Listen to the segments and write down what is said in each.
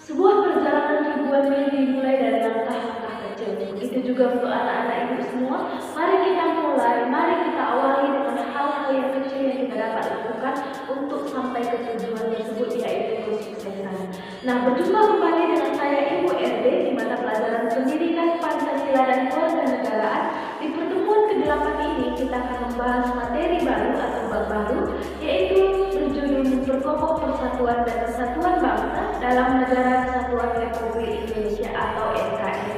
Sebuah perjalanan ribuan mil dimulai dari langkah-langkah kecil. Begitu juga untuk anak-anak ibu semua. Mari kita mulai, mari kita awali dengan hal-hal yang kecil yang kita dapat lakukan untuk sampai ke tujuan tersebut, yaitu kesuksesan. Nah, berjumpa kembali dengan saya Ibu RD di mata pelajaran Pendidikan Pancasila dan Kewarganegaraan. Di pertemuan ke-8 ini kita akan membahas materi baru atau bab baru, yaitu berjudul memperkokoh persatuan dan kesatuan bangsa dalam negara kesatuan Republik Indonesia atau NKRI.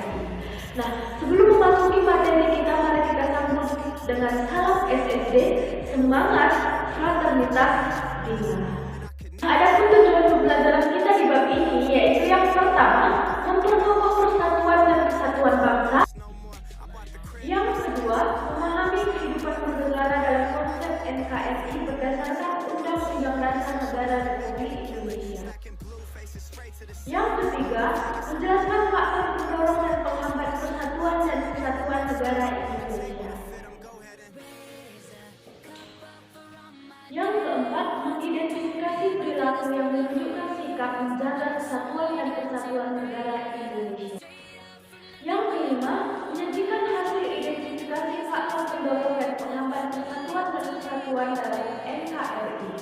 Nah, sebelum memasuki materi kita, mari kita sambut dengan salam SSD, semangat, fraternitas, bina. Adapun tujuan pembelajaran kita di bab ini yaitu yang pertama, memperkokoh persatuan dan kesatuan bangsa. Yang kedua, memahami kehidupan bernegara dalam konsep NKRI berdasarkan Undang-Undang Dasar Negara Republik Indonesia. Yang ketiga, menjelaskan faktor pendorong dan penghambat persatuan dan kesatuan negara Indonesia. Yang keempat, mengidentifikasi perilaku yang menunjukkan sikap menjaga kesatuan dan kesatuan negara Indonesia. Yang kelima, menyajikan hasil identifikasi faktor pendorong dan penghambat persatuan dan kesatuan dalam NKRI.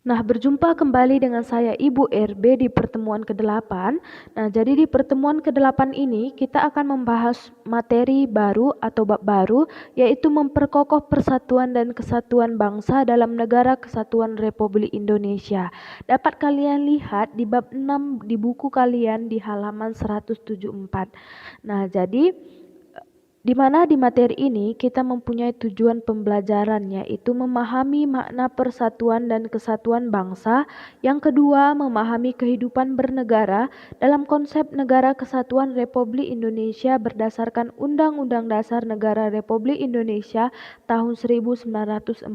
Nah, berjumpa kembali dengan saya Ibu RB di pertemuan ke-8. Nah, jadi di pertemuan ke-8 ini kita akan membahas materi baru atau bab baru, yaitu memperkokoh persatuan dan kesatuan bangsa dalam negara kesatuan Republik Indonesia. Dapat kalian lihat di bab 6 di buku kalian di halaman 174. Nah, jadi di mana di materi ini kita mempunyai tujuan pembelajaran, yaitu memahami makna persatuan dan kesatuan bangsa. Yang kedua, memahami kehidupan bernegara dalam konsep negara kesatuan Republik Indonesia berdasarkan Undang-Undang Dasar Negara Republik Indonesia tahun 1945.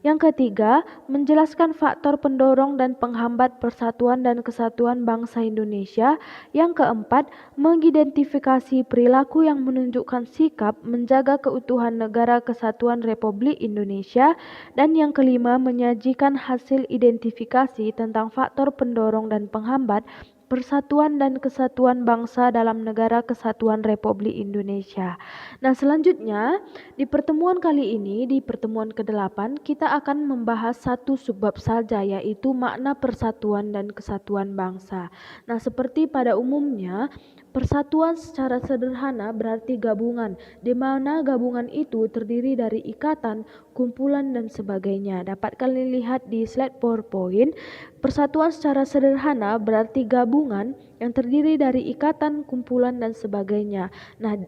Yang ketiga, menjelaskan faktor pendorong dan penghambat persatuan dan kesatuan bangsa Indonesia. Yang keempat, mengidentifikasi perilaku yang menunjukkan sikap menjaga keutuhan negara kesatuan Republik Indonesia. Dan yang kelima, menyajikan hasil identifikasi tentang faktor pendorong dan penghambat persatuan dan kesatuan bangsa dalam negara kesatuan Republik Indonesia. Nah, selanjutnya di pertemuan kali ini, di pertemuan ke-8, kita akan membahas satu subbab saja, yaitu makna persatuan dan kesatuan bangsa. Nah, seperti pada umumnya, persatuan secara sederhana berarti gabungan, di mana gabungan itu terdiri dari ikatan, kumpulan, dan sebagainya. Dapat kalian lihat di slide PowerPoint. Persatuan secara sederhana berarti gabungan yang terdiri dari ikatan, kumpulan, dan sebagainya. Nah,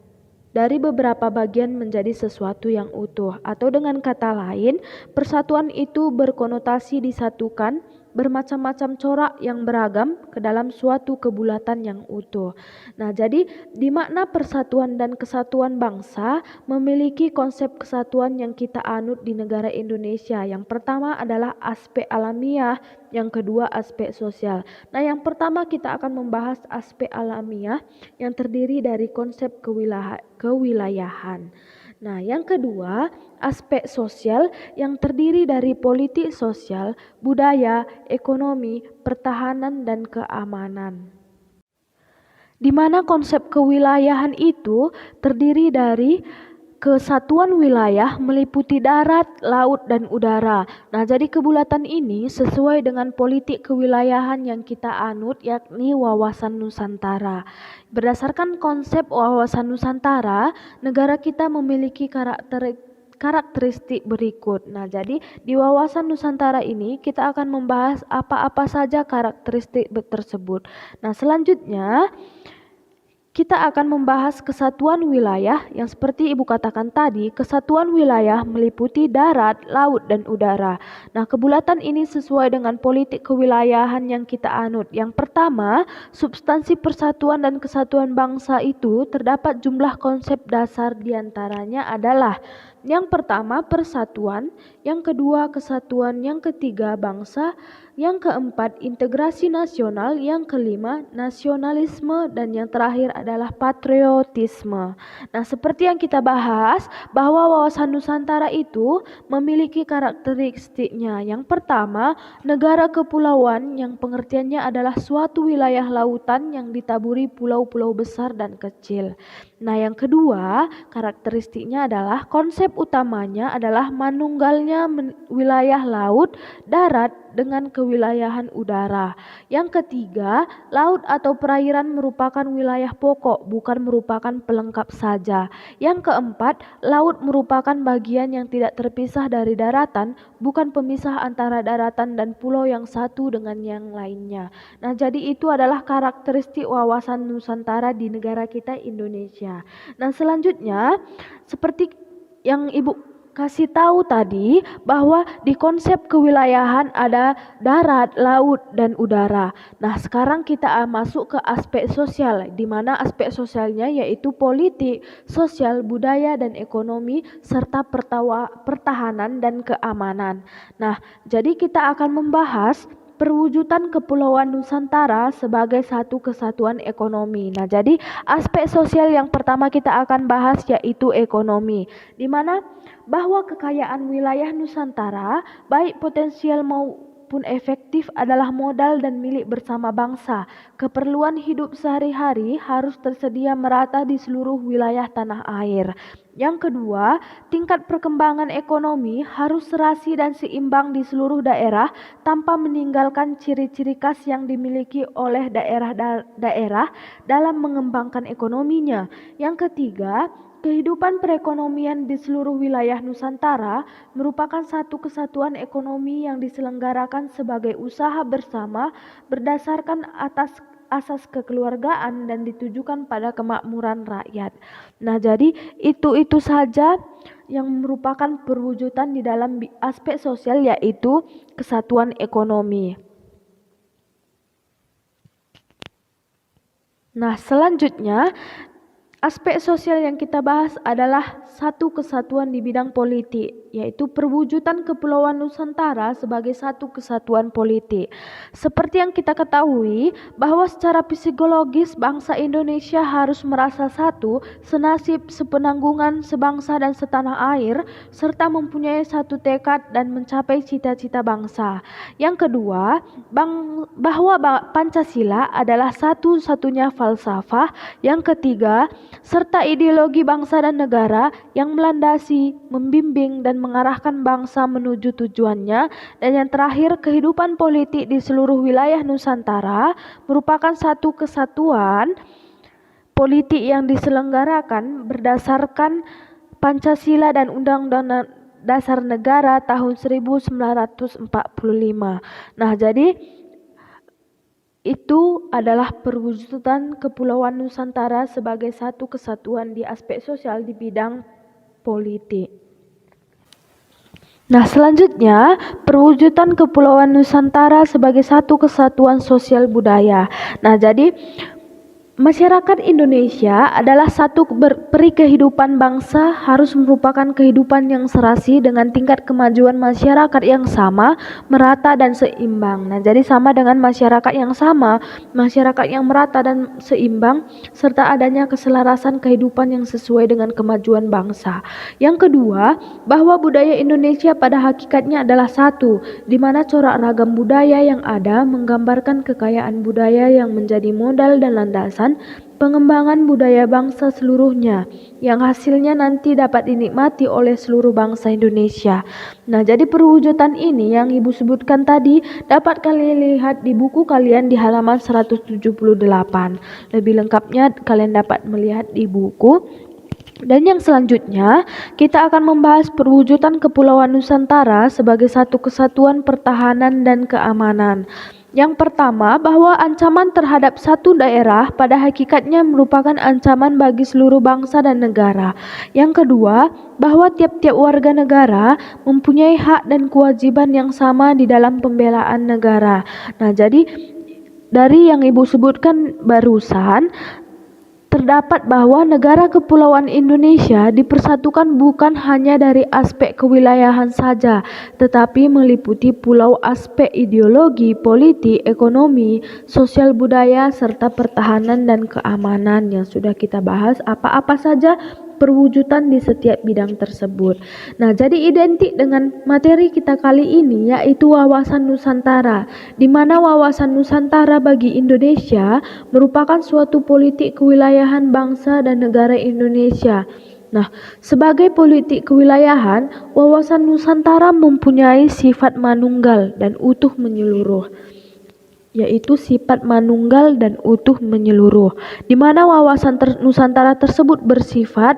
dari beberapa bagian menjadi sesuatu yang utuh, atau dengan kata lain, persatuan itu berkonotasi disatukan bermacam-macam corak yang beragam ke dalam suatu kebulatan yang utuh. Nah, jadi di makna persatuan dan kesatuan bangsa memiliki konsep kesatuan yang kita anut di negara Indonesia. Yang pertama adalah aspek alamiah, yang kedua aspek sosial. Nah, yang pertama kita akan membahas aspek alamiah yang terdiri dari konsep kewilayahan. Nah, yang kedua, aspek sosial yang terdiri dari politik sosial, budaya, ekonomi, pertahanan, dan keamanan. Di mana konsep kewilayahan itu terdiri dari kesatuan wilayah meliputi darat, laut, dan udara. Nah, jadi kebulatan ini sesuai dengan politik kewilayahan yang kita anut, yakni wawasan Nusantara. Berdasarkan konsep wawasan Nusantara, negara kita memiliki karakteristik berikut. Nah, jadi di wawasan Nusantara ini kita akan membahas apa-apa saja karakteristik tersebut. Nah, selanjutnya kita akan membahas kesatuan wilayah yang seperti Ibu katakan tadi, kesatuan wilayah meliputi darat, laut, dan udara. Nah, kebulatan ini sesuai dengan politik kewilayahan yang kita anut. Yang pertama, substansi persatuan dan kesatuan bangsa itu terdapat jumlah konsep dasar diantaranya adalah: yang pertama persatuan, yang kedua kesatuan, yang ketiga bangsa, Yang keempat, integrasi nasional. Yang kelima, nasionalisme. Dan yang terakhir adalah patriotisme. Nah, seperti yang kita bahas, bahwa wawasan Nusantara itu memiliki karakteristiknya. Yang pertama, negara kepulauan yang pengertiannya adalah suatu wilayah lautan yang ditaburi pulau-pulau besar dan kecil. Nah, yang kedua, karakteristiknya adalah konsep utamanya adalah manunggalnya wilayah laut, darat, dengan kewilayahan udara. Yang ketiga, laut atau perairan merupakan wilayah pokok, bukan merupakan pelengkap saja. Yang keempat, laut merupakan bagian yang tidak terpisah dari daratan, bukan pemisah antara daratan dan pulau yang satu dengan yang lainnya. Nah, jadi itu adalah karakteristik wawasan Nusantara di negara kita Indonesia. Nah, selanjutnya seperti yang Ibu kasih tahu tadi, bahwa di konsep kewilayahan ada darat, laut, dan udara. Nah, sekarang kita masuk ke aspek sosial, di mana aspek sosialnya yaitu politik, sosial, budaya, dan ekonomi, serta pertahanan dan keamanan. Nah, jadi kita akan membahas perwujudan Kepulauan Nusantara sebagai satu kesatuan ekonomi. Nah, jadi aspek sosial yang pertama kita akan bahas yaitu ekonomi, di mana bahwa kekayaan wilayah Nusantara, baik potensial maupun efektif, adalah modal dan milik bersama bangsa. Keperluan hidup sehari-hari harus tersedia merata di seluruh wilayah tanah air. Yang kedua, tingkat perkembangan ekonomi harus serasi dan seimbang di seluruh daerah tanpa meninggalkan ciri-ciri khas yang dimiliki oleh daerah-daerah dalam mengembangkan ekonominya. Yang ketiga, kehidupan perekonomian di seluruh wilayah Nusantara merupakan satu kesatuan ekonomi yang diselenggarakan sebagai usaha bersama berdasarkan asas kekeluargaan dan ditujukan pada kemakmuran rakyat. Nah, jadi itu saja yang merupakan perwujudan di dalam aspek sosial yaitu kesatuan ekonomi. Nah, selanjutnya aspek sosial yang kita bahas adalah satu kesatuan di bidang politik, yaitu perwujudan Kepulauan Nusantara sebagai satu kesatuan politik. Seperti yang kita ketahui, bahwa secara psikologis bangsa Indonesia harus merasa satu, senasib, sepenanggungan, sebangsa dan setanah air, serta mempunyai satu tekad dan mencapai cita-cita bangsa. Yang kedua, bahwa Pancasila adalah satu-satunya falsafah. Yang ketiga, serta ideologi bangsa dan negara yang melandasi, membimbing, dan mengarahkan bangsa menuju tujuannya. Dan yang terakhir, kehidupan politik di seluruh wilayah Nusantara merupakan satu kesatuan politik yang diselenggarakan berdasarkan Pancasila dan Undang-Undang Dasar Negara tahun 1945. Nah, jadi itu adalah perwujudan Kepulauan Nusantara sebagai satu kesatuan di aspek sosial di bidang politik. Nah, selanjutnya perwujudan Kepulauan Nusantara sebagai satu kesatuan sosial budaya. Nah, jadi masyarakat Indonesia adalah satu peri kehidupan bangsa, harus merupakan kehidupan yang serasi dengan tingkat kemajuan masyarakat yang sama, merata dan seimbang. Nah, jadi sama dengan masyarakat yang sama, masyarakat yang merata dan seimbang, serta adanya keselarasan kehidupan yang sesuai dengan kemajuan bangsa. Yang kedua, bahwa budaya Indonesia pada hakikatnya adalah satu, di mana corak ragam budaya yang ada menggambarkan kekayaan budaya yang menjadi modal dan landasan pengembangan budaya bangsa seluruhnya, yang hasilnya nanti dapat dinikmati oleh seluruh bangsa Indonesia. Nah, jadi perwujudan ini yang Ibu sebutkan tadi dapat kalian lihat di buku kalian di halaman 178. Lebih lengkapnya kalian dapat melihat di buku. Dan yang selanjutnya, kita akan membahas perwujudan Kepulauan Nusantara sebagai satu kesatuan pertahanan dan keamanan. Yang pertama, bahwa ancaman terhadap satu daerah pada hakikatnya merupakan ancaman bagi seluruh bangsa dan negara. Yang kedua, bahwa tiap-tiap warga negara mempunyai hak dan kewajiban yang sama di dalam pembelaan negara. Nah, jadi dari yang Ibu sebutkan barusan, terdapat bahwa negara kepulauan Indonesia dipersatukan bukan hanya dari aspek kewilayahan saja, tetapi meliputi pulau aspek ideologi, politik, ekonomi, sosial budaya, serta pertahanan dan keamanan yang sudah kita bahas apa-apa saja perwujudan di setiap bidang tersebut. Nah, jadi identik dengan materi kita kali ini yaitu wawasan Nusantara, di mana wawasan Nusantara bagi Indonesia merupakan suatu politik kewilayahan bangsa dan negara Indonesia. Nah, sebagai politik kewilayahan, wawasan Nusantara mempunyai sifat manunggal dan utuh menyeluruh, yaitu sifat manunggal dan utuh menyeluruh, di mana wawasan Nusantara tersebut bersifat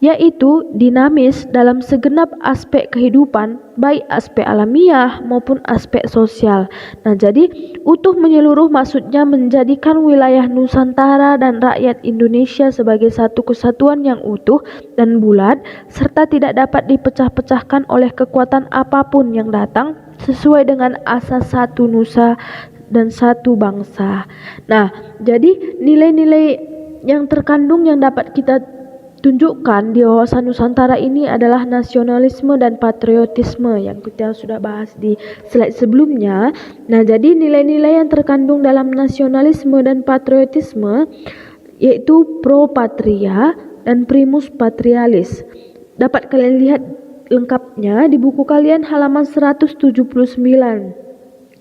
yaitu dinamis dalam segenap aspek kehidupan, baik aspek alamiah maupun aspek sosial. Nah, jadi utuh menyeluruh maksudnya menjadikan wilayah Nusantara dan rakyat Indonesia sebagai satu kesatuan yang utuh dan bulat, serta tidak dapat dipecah-pecahkan oleh kekuatan apapun yang datang, sesuai dengan asas satu nusa dan satu bangsa. Nah, jadi nilai-nilai yang terkandung yang dapat kita tunjukkan di wawasan Nusantara ini adalah nasionalisme dan patriotisme yang kita sudah bahas di slide sebelumnya. Nah, jadi nilai-nilai yang terkandung dalam nasionalisme dan patriotisme yaitu pro patria dan primus patrialis. Dapat kalian lihat lengkapnya di buku kalian halaman 179.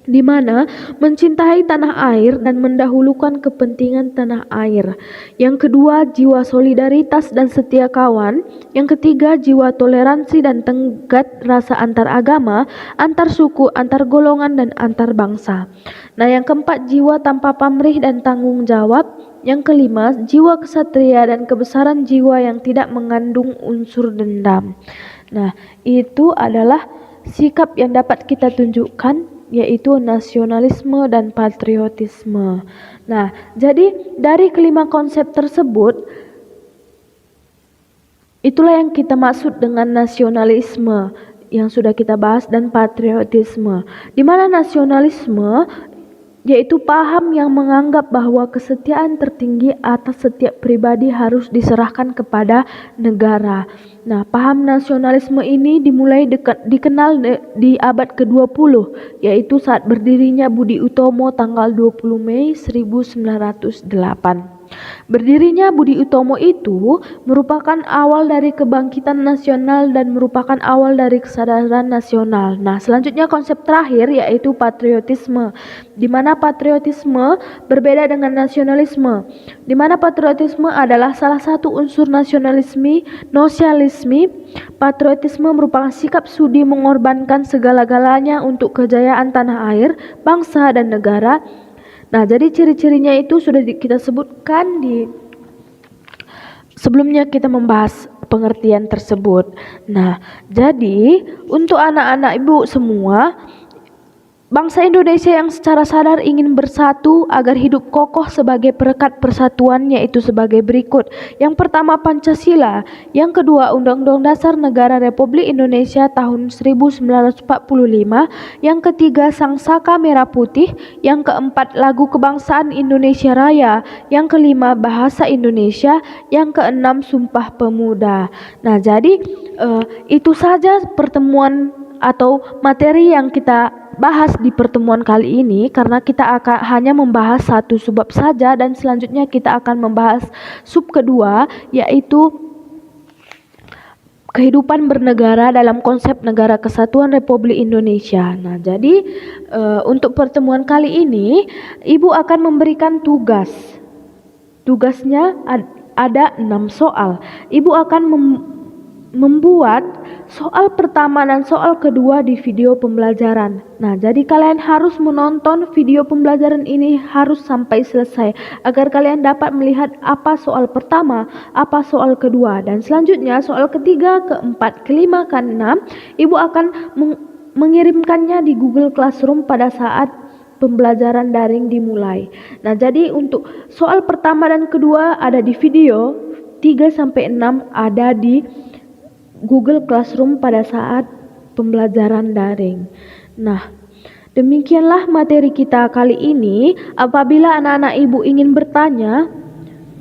Di mana mencintai tanah air dan mendahulukan kepentingan tanah air. Yang kedua, jiwa solidaritas dan setia kawan. Yang ketiga, jiwa toleransi dan tenggat rasa antar agama, antar suku, antar golongan, dan antar bangsa. Nah, yang keempat, jiwa tanpa pamrih dan tanggung jawab. Yang kelima, jiwa kesatria dan kebesaran jiwa yang tidak mengandung unsur dendam. Nah, itu adalah sikap yang dapat kita tunjukkan, yaitu nasionalisme dan patriotisme. Nah, jadi dari kelima konsep tersebut, itulah yang kita maksud dengan nasionalisme yang sudah kita bahas dan patriotisme. Di mana nasionalisme yaitu paham yang menganggap bahwa kesetiaan tertinggi atas setiap pribadi harus diserahkan kepada negara. Nah, paham nasionalisme ini dimulai dikenal di abad ke-20, yaitu saat berdirinya Budi Utomo tanggal 20 Mei 1908. Berdirinya Budi Utomo itu merupakan awal dari kebangkitan nasional dan merupakan awal dari kesadaran nasional. Nah, selanjutnya konsep terakhir yaitu patriotisme, di mana patriotisme berbeda dengan nasionalisme, di mana patriotisme adalah salah satu unsur nasionalisme. Patriotisme merupakan sikap sudi mengorbankan segala-galanya untuk kejayaan tanah air, bangsa, dan negara. Nah, jadi ciri-cirinya itu sudah kita sebutkan di sebelumnya kita membahas pengertian tersebut. Nah, jadi untuk anak-anak ibu semua, bangsa Indonesia yang secara sadar ingin bersatu agar hidup kokoh sebagai perekat persatuan yaitu sebagai berikut. Yang pertama Pancasila, yang kedua Undang-Undang Dasar Negara Republik Indonesia tahun 1945, yang ketiga Sang Saka Merah Putih, yang keempat Lagu Kebangsaan Indonesia Raya, yang kelima Bahasa Indonesia, yang keenam Sumpah Pemuda. Nah, jadi itu saja pertemuan atau materi yang kita bahas di pertemuan kali ini, karena kita akan hanya membahas satu subbab saja dan selanjutnya kita akan membahas sub kedua yaitu kehidupan bernegara dalam konsep Negara Kesatuan Republik Indonesia. Nah, jadi untuk pertemuan kali ini Ibu akan memberikan tugas. Tugasnya ada 6 soal. Ibu akan membuat soal pertama dan soal kedua di video pembelajaran. Nah, jadi kalian harus menonton video pembelajaran ini harus sampai selesai agar kalian dapat melihat apa soal pertama, apa soal kedua, dan selanjutnya soal ketiga, keempat, kelima, keenam, Ibu akan mengirimkannya di Google Classroom pada saat pembelajaran daring dimulai. Nah, jadi untuk soal pertama dan kedua ada di video, 3-6 ada di Google Classroom pada saat pembelajaran daring. Nah, demikianlah materi kita kali ini. Apabila anak-anak ibu ingin bertanya,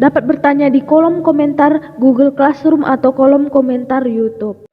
dapat bertanya di kolom komentar Google Classroom atau kolom komentar YouTube.